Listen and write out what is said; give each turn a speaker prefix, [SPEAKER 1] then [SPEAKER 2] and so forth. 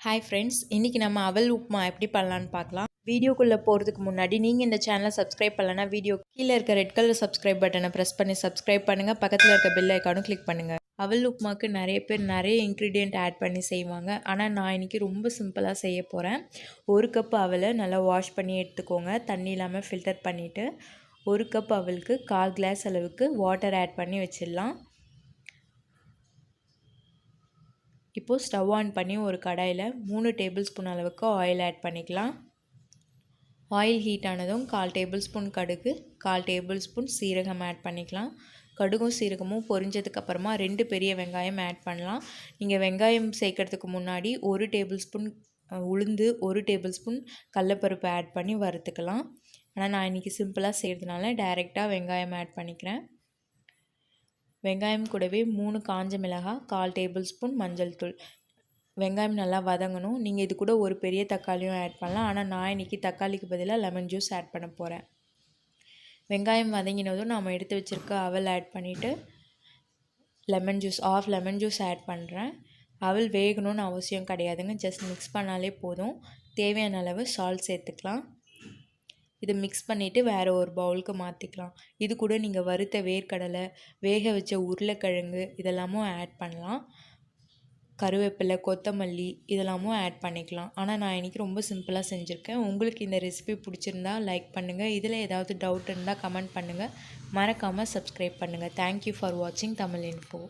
[SPEAKER 1] Hi friends, இன்றைக்கி நம்ம அவல் உப்புமா எப்படி பண்ணலான்னு பார்க்கலாம். வீடியோக்குள்ளே போகிறதுக்கு முன்னாடி நீங்கள் இந்த சேனலை சப்ஸ்கிரைப் பண்ணலன்னா வீடியோ கீழே இருக்க ரெட் கலர் சப்ஸ்கிரைப் பட்டனை ப்ரெஸ் பண்ணி சப்ஸ்கிரைப் பண்ணுங்கள். பக்கத்தில் இருக்க பெல் ஐக்கானும் கிளிக் பண்ணுங்கள். அவல் உப்புமாவுக்கு நிறைய பேர் நிறைய இன்க்ரீடியண்ட் ஆட் பண்ணி செய்வாங்க. ஆனால் நான் இன்றைக்கி ரொம்ப சிம்பிளாக செய்ய போகிறேன். 1 கப் அவலை நல்லா வாஷ் பண்ணி எடுத்துக்கோங்க. தண்ணி இல்லாமல் ஃபில்டர் பண்ணிவிட்டு 1 கப் அவலுக்கு 1/4 கிளாஸ் அளவுக்கு வாட்டர் ஆட் பண்ணி வச்சிடலாம். இப்போது ஸ்டவ் ஆன் பண்ணி ஒரு கடாயில் 3 டேபிள் ஸ்பூன் அளவுக்கு ஆயில் ஆட் பண்ணிக்கலாம். ஆயில் ஹீட் ஆனதும் 1/4 டேபிள் ஸ்பூன் கடுகு, 1/4 டேபிள் ஸ்பூன் சீரகம் ஆட் பண்ணிக்கலாம். கடுகும் சீரகமும் பொரிஞ்சதுக்கப்புறமா 2 பெரிய வெங்காயம் ஆட் பண்ணலாம். நீங்கள் வெங்காயம் சேர்க்கறதுக்கு முன்னாடி 1 டேபிள் ஸ்பூன் உளுந்து, 1 டேபிள் ஸ்பூன் கடலப்பருப்பு ஆட் பண்ணி வறுத்துக்கலாம். ஆனால் நான் இன்றைக்கி சிம்பிளாக செய்கிறதுனால டைரெக்டாக வெங்காயம் ஆட் பண்ணிக்கிறேன். வெங்காயம் கூடவே 3 காஞ்ச மிளகாய், 1/4 டேபிள் ஸ்பூன் மஞ்சள் தூள். வெங்காயம் நல்லா வதங்கணும். நீங்கள் இது கூட ஒரு பெரிய தக்காளியும் ஆட் பண்ணலாம். ஆனால் நான் இன்றைக்கி தக்காளிக்கு பதிலாக லெமன் ஜூஸ் ஆட் பண்ண போகிறேன். வெங்காயம் வதங்கினதும் நாம் எடுத்து வச்சுருக்க அவல் ஆட் பண்ணிவிட்டு lemon juice, half lemon juice add பண்ணுறேன். அவல் வேகணும்னு அவசியம் கிடையாதுங்க, ஜஸ்ட் மிக்ஸ் பண்ணாலே போதும். தேவையான அளவு சால்ட் சேர்த்துக்கலாம். இதை மிக்ஸ் பண்ணிவிட்டு வேறு ஒரு பவுலுக்கு மாற்றிக்கலாம். இது கூட நீங்கள் வறுத்த வேர்க்கடலை, வேக வச்ச உருளைக்கிழங்கு இதெல்லாமும் ஆட் பண்ணலாம். கருவேப்பிலை, கொத்தமல்லி இதெல்லாமும் ஆட் பண்ணிக்கலாம். ஆனால் நான் இன்றைக்கி ரொம்ப சிம்பிளாக செஞ்சுருக்கேன். உங்களுக்கு இந்த ரெசிபி பிடிச்சிருந்தா லைக் பண்ணுங்கள். இதில் ஏதாவது டவுட் இருந்தால் கமெண்ட் பண்ணுங்கள். மறக்காமல் சப்ஸ்கிரைப் பண்ணுங்கள். தேங்க்யூ ஃபார் வாட்சிங் தமிழ் இன்ஃபோ.